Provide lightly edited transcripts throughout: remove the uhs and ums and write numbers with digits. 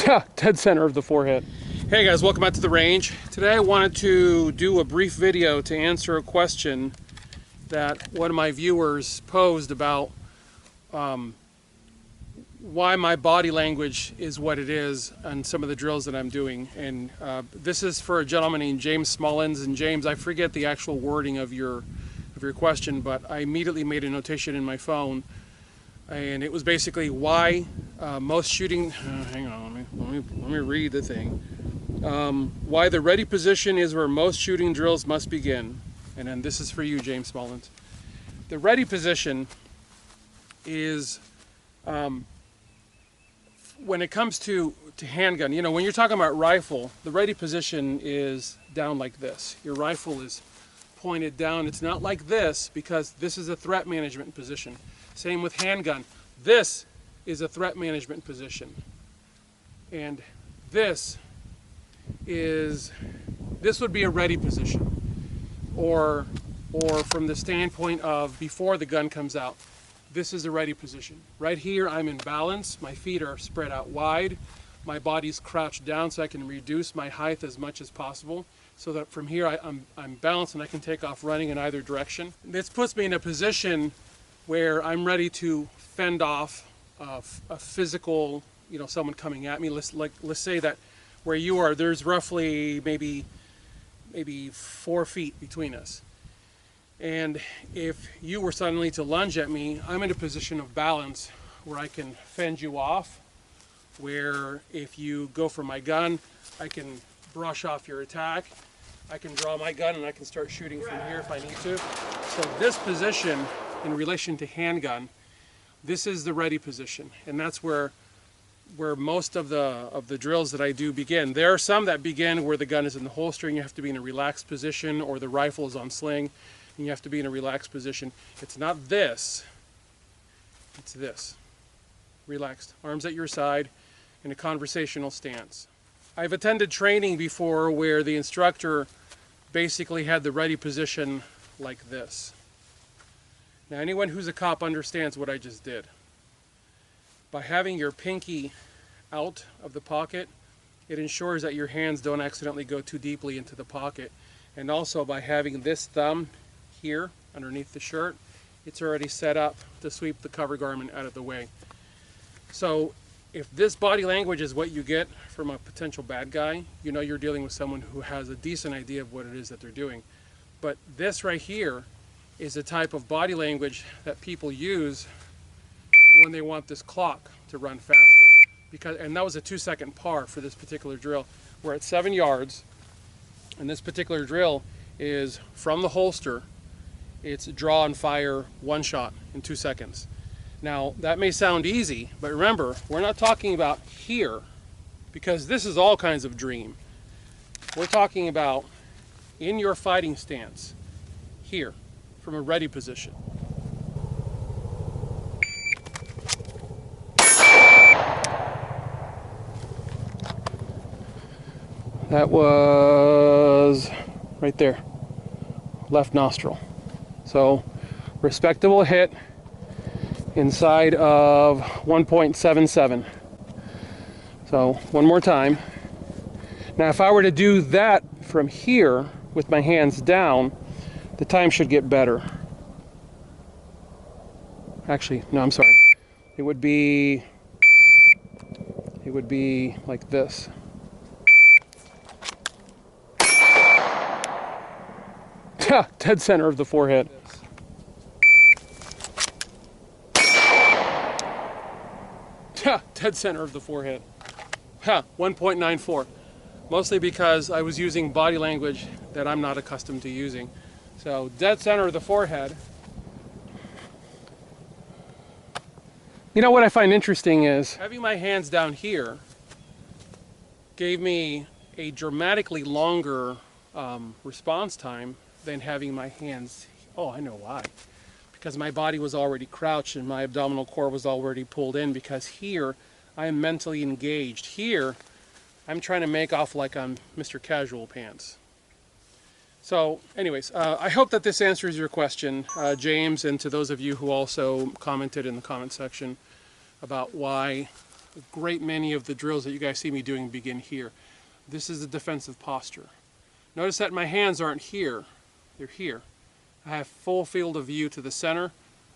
Dead center of the forehead. Hey guys, welcome back to the range. Today I wanted to do a brief video to answer a question that one of my viewers posed about why my body language is what it is on some of the drills that I'm doing. And this is for a gentleman named James Smullins. And James, I forget the actual wording of your question, but I immediately made a notation in my phone, and it was basically why most shooting. Hang on, let me read the thing. Why the ready position is where most shooting drills must begin. And then this is for you, James Smullins. The ready position is when it comes to handgun. You know, when you're talking about rifle, the ready position is down like this. Your rifle is pointed down. It's not like this because this is a threat management position. Same with handgun. This is a threat management position. And this would be a ready position. Or from the standpoint of before the gun comes out, this is a ready position. Right here I'm in balance. My feet are spread out wide. My body's crouched down so I can reduce my height as much as possible, so that from here I'm balanced and I can take off running in either direction. This puts me in a position where I'm ready to fend off a physical, you know, someone coming at me. Let's say that where you are, there's roughly maybe 4 feet between us. And if you were suddenly to lunge at me, I'm in a position of balance where I can fend you off, where if you go for my gun, I can brush off your attack. I can draw my gun and I can start shooting from here if I need to. So this position in relation to handgun, this is the ready position, and that's where most of the drills that I do begin. There are some that begin where the gun is in the holster and you have to be in a relaxed position, or the rifle is on sling and you have to be in a relaxed position. It's not this, it's this. Relaxed, arms at your side in a conversational stance. I've attended training before where the instructor basically had the ready position like this. Now anyone who's a cop understands what I just did. By having your pinky out of the pocket, it ensures that your hands don't accidentally go too deeply into the pocket. And also by having this thumb here underneath the shirt, it's already set up to sweep the cover garment out of the way. So if this body language is what you get from a potential bad guy, you know you're dealing with someone who has a decent idea of what it is that they're doing. But this right here is the type of body language that people use when they want this clock to run faster. And that was a 2-second par for this particular drill. We're at 7 yards, and this particular drill is from the holster. It's draw and fire one shot in 2 seconds. Now that may sound easy, but remember, we're not talking about here, because this is all kinds of dream. We're talking about in your fighting stance, here, from a ready position. That was right there, left nostril. So respectable hit inside of 1.77. So one more time. Now if I were to do that from here with my hands down, the time should get better. Actually, no, I'm sorry. It would be like this. Dead center of the forehead. Dead center of the forehead. 1.94. Mostly because I was using body language that I'm not accustomed to using. So dead center of the forehead. You know what I find interesting is having my hands down here gave me a dramatically longer response time than having my hands. Oh, I know why. Because my body was already crouched and my abdominal core was already pulled in, because here I am mentally engaged. Here I'm trying to make off like I'm Mr. Casual Pants. So anyways, I hope that this answers your question, James, and to those of you who also commented in the comment section about why A great many of the drills that you guys see me doing begin here. This is the defensive posture. Notice that my hands aren't here, they're here. I have full field of view to the center.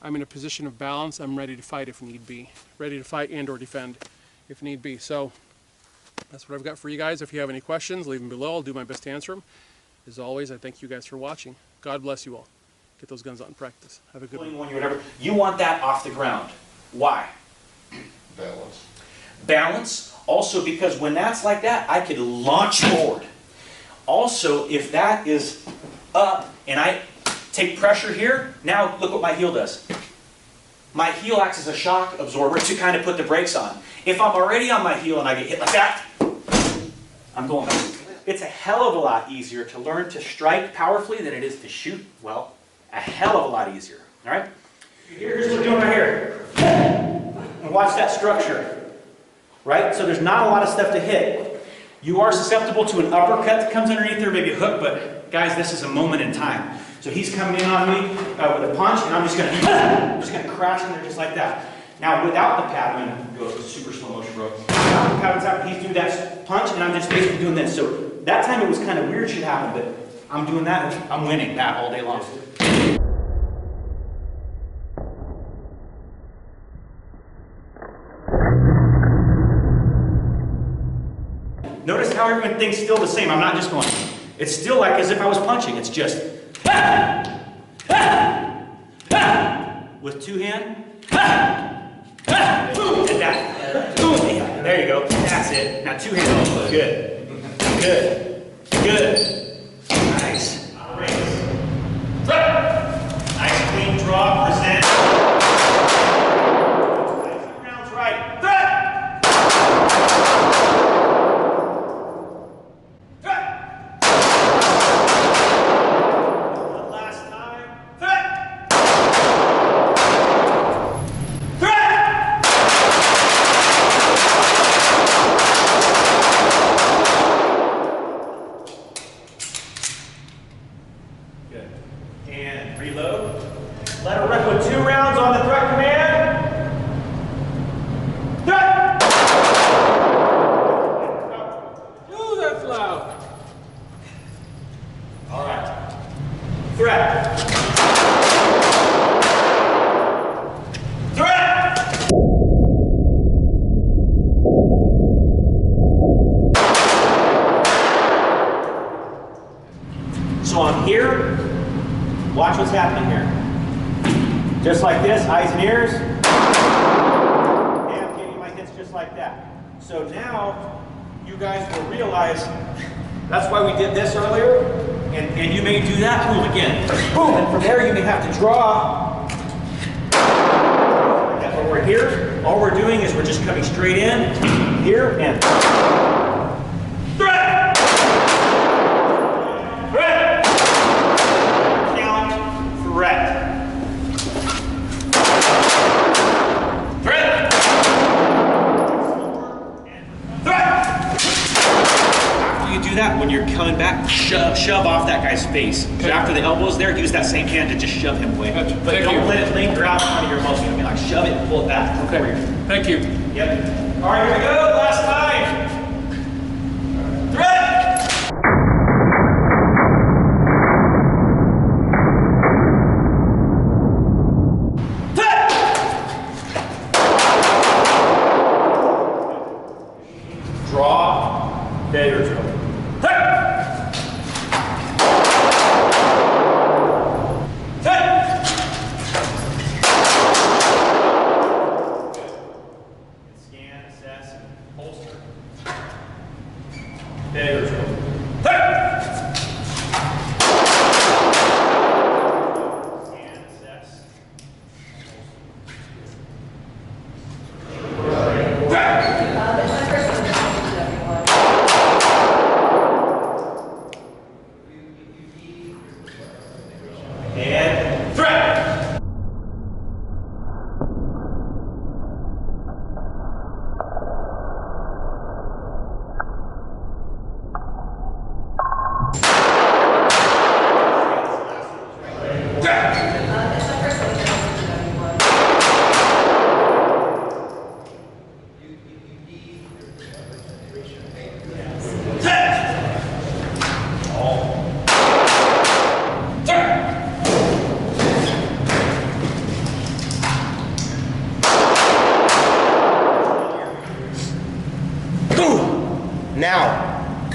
I'm in a position of balance. I'm ready to fight if need be. Ready to fight and or defend if need be. So that's what I've got for you guys. If you have any questions, leave them below. I'll do my best to answer them. As always, I thank you guys for watching. God bless you all. Get those guns out in practice. Have a good one. You want that off the ground. Why? Balance. Balance. Also because when that's like that, I could launch forward. Also, if that is up and I take pressure here, now look what my heel does. My heel acts as a shock absorber to kind of put the brakes on. If I'm already on my heel and I get hit like that, I'm going back. It's a hell of a lot easier to learn to strike powerfully than it is to shoot well. A hell of a lot easier. All right? Here's what we're doing right here. And watch that structure. Right? So there's not a lot of stuff to hit. You are susceptible to an uppercut that comes underneath there, maybe a hook, but guys, this is a moment in time. So he's coming in on me with a punch, and I'm just going to crash in there just like that. Now, without the pad, I'm going to go super slow motion, bro. Without the pad on top, he's doing that punch, and I'm just basically doing this. So that time it was kind of weird shit happened, but I'm doing that, and I'm winning that all day long. Notice how everything's still the same. I'm not just going. It's still like as if I was punching. It's just with two hands. And that. There you go. That's it. Now two hands. Good. Good. Good. Nice. Nice clean draw. Present. Rounds right. And reload. Let her rip with 2 rounds on the threat command. Threat! Ooh, that's loud. All right. Threat. Threat! So I'm here. Watch what's happening here. Just like this, eyes and ears. And I'm getting my hits just like that. So now, you guys will realize, that's why we did this earlier, and you may do that move again. Boom, and from there you may have to draw. But we're here, all we're doing is we're just coming straight in, here, and threat! That when you're coming back, shove off that guy's face. So after the elbow's there, use that same hand to just shove him away. But don't let it linger out in front of your muscle. I mean, like shove it and pull it back. Okay. Thank you. Yep. All right, here we go. Last time. Threat. Draw. Failure drill.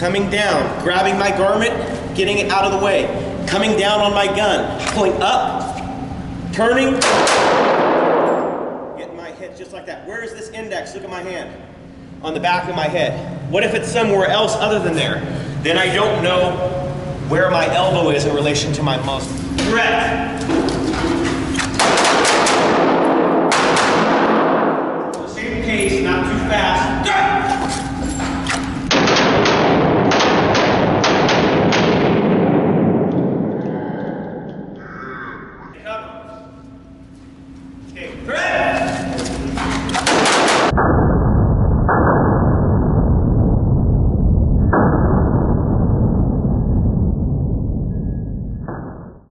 coming down, grabbing my garment, getting it out of the way, coming down on my gun, pulling up, turning, getting my head just like that. Where is this index? Look at my hand. On the back of my head. What if it's somewhere else other than there? Then I don't know where my elbow is in relation to my muzzle. Correct. Same pace, not too fast. Cover.